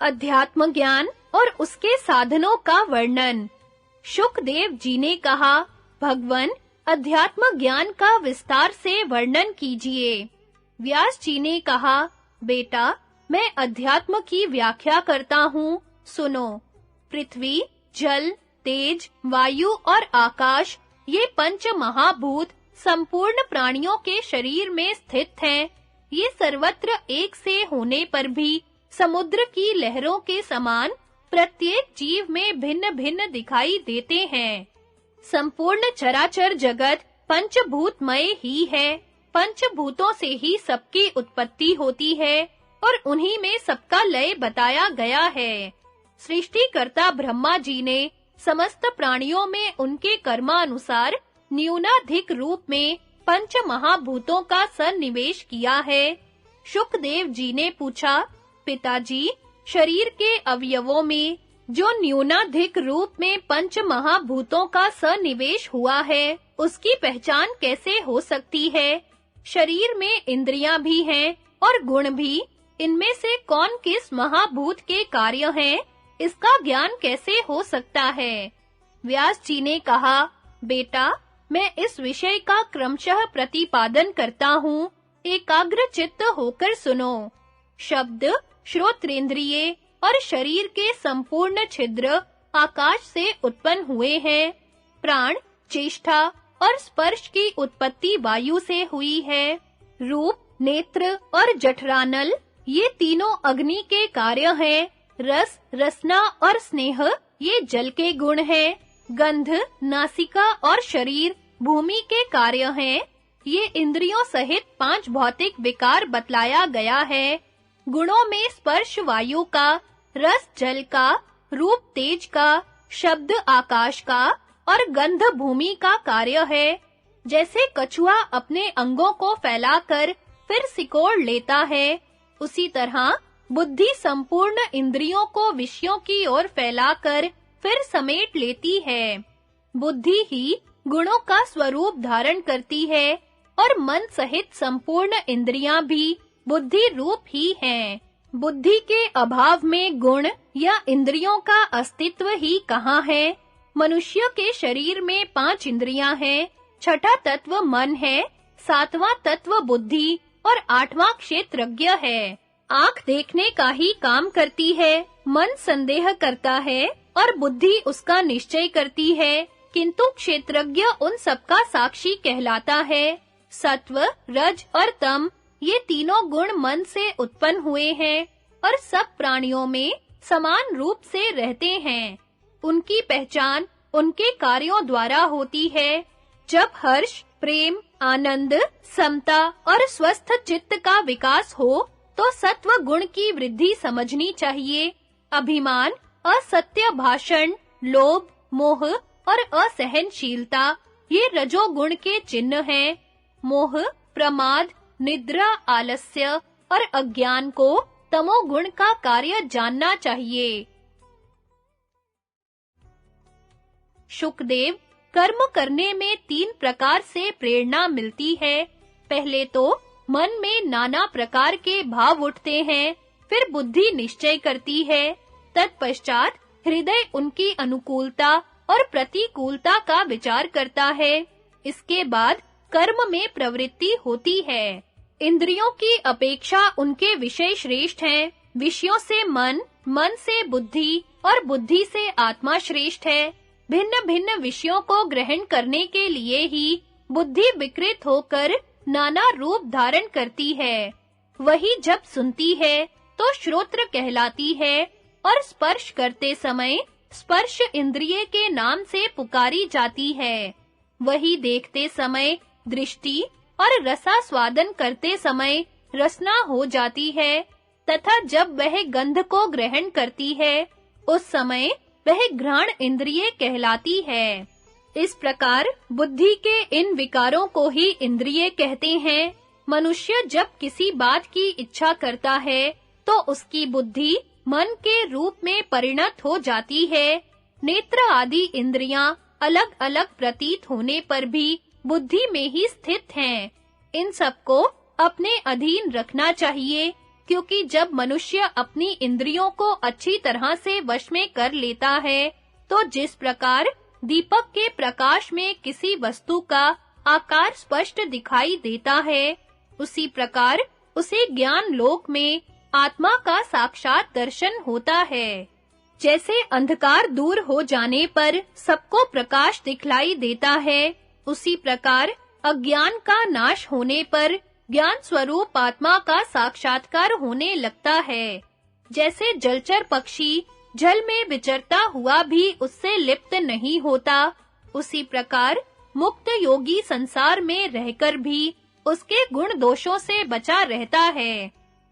अध्यात्म ज्ञान और उसके साधनों का वर्णन। शुकदेव जी ने कहा, भगवन, अध्यात्म ज्ञान का विस्तार से वर्णन कीजिए। व्यास जी ने कहा, बेटा, मैं अध्यात्म की व्याख्या करता हूँ, सुनो। पृथ्वी, जल, तेज, वायु और आकाश, ये पंच महाभूत संपूर्ण प्राणियों के शरीर में स्थित हैं। ये सर्वत्र एक से होने पर भी समुद्र की लहरों के समान प्रत्येक जीव में भिन्न-भिन्न दिखाई देते हैं। संपूर्ण चराचर जगत पंचभूतमय ही है। पंचभूतों से ही सबकी उत्पत्ति होती है और उन्हीं में सबका लय बताया गया है। सृष्टिकर्ता ब्रह्मा जी ने समस्त प्राणियों में उनके कर्मानुसार न्यूनाधिक रूप में पंच महाभूतों का सन्निवेश किया है। शुकदेव जी ने पूछा, पिताजी, शरीर के अवयवों में जो न्यूनाधिक रूप में पंच महाभूतों का सन्निवेश हुआ है, उसकी पहचान कैसे हो सकती है? शरीर में इंद्रियां भी हैं और गुण भी। इनमें से कौन किस महाभूत के कार्य हैं, इसका ज्ञान कैसे हो सकता है? व्यास जी ने कहा, बेटा, मैं इस विषय का क्रमशः प्रतिपादन करता हूँ, एकाग्र चित्त होकर सुनो। शब्द, श्रोत्रेंद्रिय और शरीर के संपूर्ण छिद्र आकाश से उत्पन्न हुए हैं। प्राण, चेष्टा और स्पर्श की उत्पत्ति वायु से हुई है। रूप, नेत्र और जठरानल, ये तीनों अग्नि के कार्य हैं। रस, रसना और स्नेह, ये जल के गुण हैं। गंध, नासिका और शरीर भूमि के कार्य हैं। ये इंद्रियों सहित 5 भौतिक विकार बतलाया गया है। गुणों में स्पर्श वायु का, रस जल का, रूप तेज का, शब्द आकाश का और गंध भूमि का कार्य है। जैसे कछुआ अपने अंगों को फैलाकर फिर सिकोड़ लेता है, उसी तरह बुद्धि संपूर्ण इंद्रियों को विषयों की ओर फैलाकर फिर समेट लेती है। बुद्धि ही गुणों का स्वरूप धारण करती है और मन सहित संपूर्ण इंद्रियां भी बुद्धि रूप ही हैं। बुद्धि के अभाव में गुण या इंद्रियों का अस्तित्व ही कहाँ है? मनुष्य के शरीर में 5 इंद्रियां हैं। छठा तत्व मन है, 7वां तत्व बुद्धि और 8वां क्षेत्रज्ञ है। आँख देखने का ही काम करती है, मन संदेह करता है और बुद्धि उसका निश्चय करती है, किंतु क्षेत्रज्ञ उन सबका साक्षी कहलाता है। सत्व, रज और तम, ये तीनों गुण मन से उत्पन्न हुए हैं और सब प्राणियों में समान रूप से रहते हैं। उनकी पहचान उनके कार्यों द्वारा होती है। जब हर्ष, प्रेम, आनंद, समता और स्वस्थ चित्त का विकास हो, तो सत्व गुण की वृद्धि समझनी चाहिए। अभिमान, असत्य भाषण, लोभ, मोह और असहनशीलता, ये रजोगुण के चिन्ह हैं। मोह, प्रमाद, निद्रा, आलस्य और अज्ञान को तमोगुण का कार्य जानना चाहिए। शुकदेव, कर्म करने में 3 प्रकार से प्रेरणा मिलती है। पहले तो मन में नाना प्रकार के भाव उठते हैं, फिर बुद्धि निश्चय करती है। तत्पश्चात हृदय उनकी अनुकूलता और प्रतिकूलता का विचार करता है। इसके बाद कर्म में प्रवृत्ति होती है। इंद्रियों की अपेक्षा उनके विषय श्रेष्ठ हैं। विषयों से मन, मन से बुद्धि और बुद्धि से आत्मा श्रेष्ठ है। भिन्न-भिन्न विषयों को ग्रहण करने के लिए ही बुद्धि विकृत होकर नाना रूप धारण करती है। वही जब सुनती है तो श्रोत्र कहलाती है और स्पर्श करते समय स्पर्श इंद्रिय के नाम से पुकारी जाती है। वही देखते समय दृष्टि और रसास्वादन करते समय रसना हो जाती है तथा जब वह गंध को ग्रहण करती है उस समय वह घ्राण इंद्रिय कहलाती है। इस प्रकार बुद्धि के इन विकारों को ही इंद्रिय कहते हैं। मनुष्य जब किसी बात की इच्छा करता है तो उसकी बुद्धि मन के रूप में परिणत हो जाती है। नेत्र आदि इंद्रियां अलग-अलग प्रतीत होने पर भी बुद्धि में ही स्थित हैं। इन सबको अपने अधीन रखना चाहिए। क्योंकि जब मनुष्य अपनी इंद्रियों को अच्छी तरह से वश में कर लेता है, तो जिस प्रकार दीपक के प्रकाश में किसी वस्तु का आकार स्पष्ट दिखाई देता है, उसी प्रकार उसे ज्ञान लोक में आत्मा का साक्षात दर्शन होता है। जैसे अंधकार दूर हो जाने पर सबको प्रकाश दिखलाई देता है, उसी प्रकार अज्ञान का नाश होने पर ज्ञान स्वरूप आत्मा का साक्षात्कार होने लगता है। जैसे जलचर पक्षी जल में विचरता हुआ भी उससे लिप्त नहीं होता, उसी प्रकार मुक्त योगी संसार में रहकर भी उसके गुण दोषों से बचा रहता है।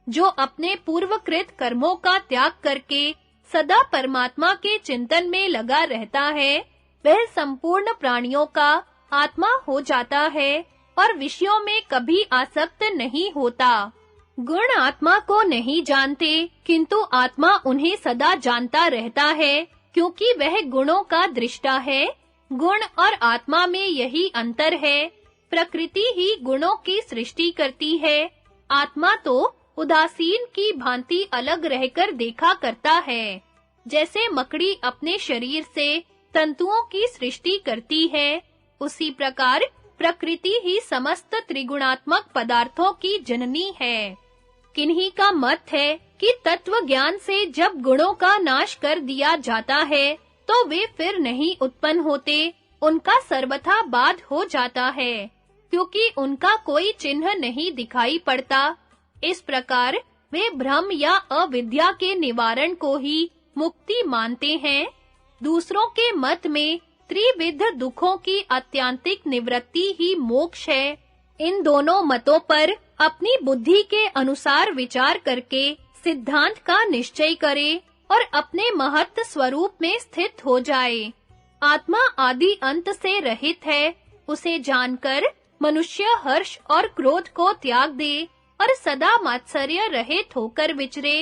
जो अपने पूर्वकृत कर्मों का त्याग करके सदा परमात्मा के चिंतन में लगा रहता है, वह संपूर्ण प्राणियों का आत्मा हो जाता है और विषयों में कभी आसक्त नहीं होता। गुण आत्मा को नहीं जानते, किंतु आत्मा उन्हें सदा जानता रहता है, क्योंकि वह गुणों का दृष्टा है। गुण और आत्मा में यही अंतर है। प्रकृति ही गुणों की सृष्टि करती है, आत्मा तो उदासीन की भांति अलग रहकर देखा करता है। जैसे मकड़ी अपने शरीर से तंतुओं की सृष्टि करती है, उसी प्रकार प्रकृति ही समस्त त्रिगुणात्मक पदार्थों की जननी है। किन्हीं का मत है कि तत्व ज्ञान से जब गुणों का नाश कर दिया जाता है, तो वे फिर नहीं उत्पन्न होते, उनका सर्वथा बाध हो जाता है, क्योंकि उनका कोई चिन्ह नहीं दिखाई पड़ता। इस प्रकार वे भ्रम या अविद्या के निवारण को ही मुक्ति मानते हैं। दूसरों के मत में त्रिविध दुखों की आत्यांतिक निवृत्ति ही मोक्ष है। इन दोनों मतों पर अपनी बुद्धि के अनुसार विचार करके सिद्धांत का निश्चय करे और अपने महत्व स्वरूप में स्थित हो जाए। आत्मा आदि अंत से रहित है, उसे जानकर मनुष्य हर्ष और क्रोध को त्याग दे और सदा मात्सर्य रहित होकर विचरे।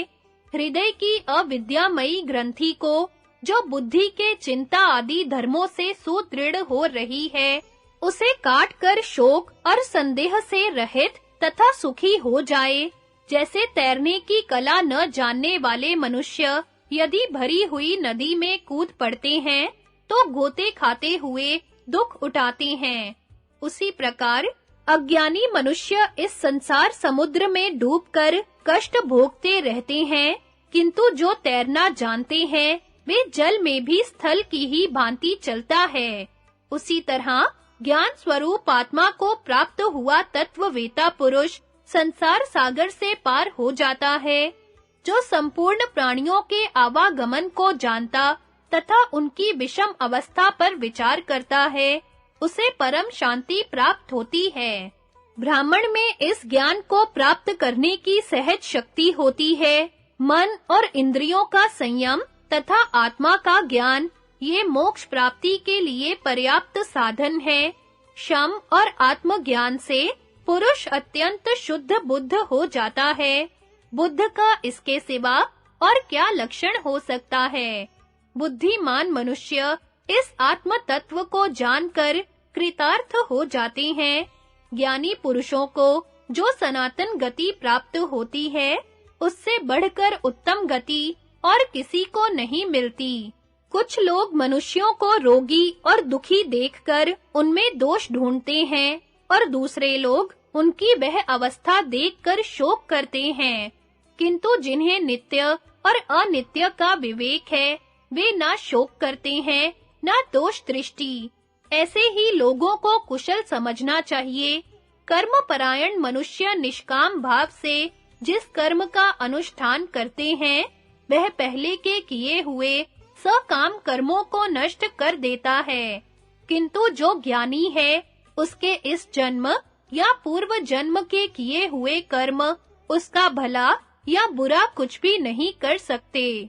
हृदय की अविद्यामयी ग्रंथि को, जो बुद्धि के चिंता आदि धर्मों से सुदृढ़ हो रही है, उसे काट कर शोक और संदेह से रहित तथा सुखी हो जाए। जैसे तैरने की कला न जानने वाले मनुष्य यदि भरी हुई नदी में कूद पड़ते हैं, तो गोते खाते हुए दुख उठाते हैं। उसी प्रकार अज्ञानी मनुष्य इस संसार समुद्र में डूबकर कष्ट भोगते रहते हैं, किंतु जो तैरना जानते हैं, वे जल में भी स्थल की ही भांति चलता है। उसी तरह ज्ञान स्वरूप आत्मा को प्राप्त हुआ तत्ववेता पुरुष संसार सागर से पार हो जाता है। जो संपूर्ण प्राणियों के आवागमन को जानता तथा उनकी विषम अवस्था पर विचार करता है, उसे परम शांति प्राप्त होती है। ब्राह्मण में इस ज्ञान को प्राप्त करने की सहज शक्ति होती है। मन और इंद्रियों का संयम तथा आत्मा का ज्ञान, ये मोक्ष प्राप्ति के लिए पर्याप्त साधन है। शम और आत्मज्ञान से पुरुष अत्यंत शुद्ध बुद्ध हो जाता है। बुद्ध का इसके सिवा और क्या लक्षण हो सकता है? बुद्धिमान मनुष्य इस आत्म तत्व को जानकर कृतार्थ हो जाते हैं। ज्ञानी पुरुषों को जो सनातन गति प्राप्त होती है, उससे बढ़कर उत्तम गति और किसी को नहीं मिलती। कुछ लोग मनुष्यों को रोगी और दुखी देखकर उनमें दोष ढूंढते हैं, और दूसरे लोग उनकी वह अवस्था देखकर शोक करते हैं। किंतु जिन्हें नित्य और अनित्य का विवेक है, वे ना शोक करते हैं, ना दोष दृष्टि। ऐसे ही लोगों को कुशल समझना चाहिए। कर्मपरायण मनुष्य निष्काम भाव से जिस कर्म का अनुष्ठान करते हैं, वह पहले के किए हुए सकाम कर्मों को नष्ट कर देता है। किंतु जो ज्ञानी है, उसके इस जन्म या पूर्व जन्म के किए हुए कर्म उसका भला या बुरा कुछ भी नहीं कर सकते।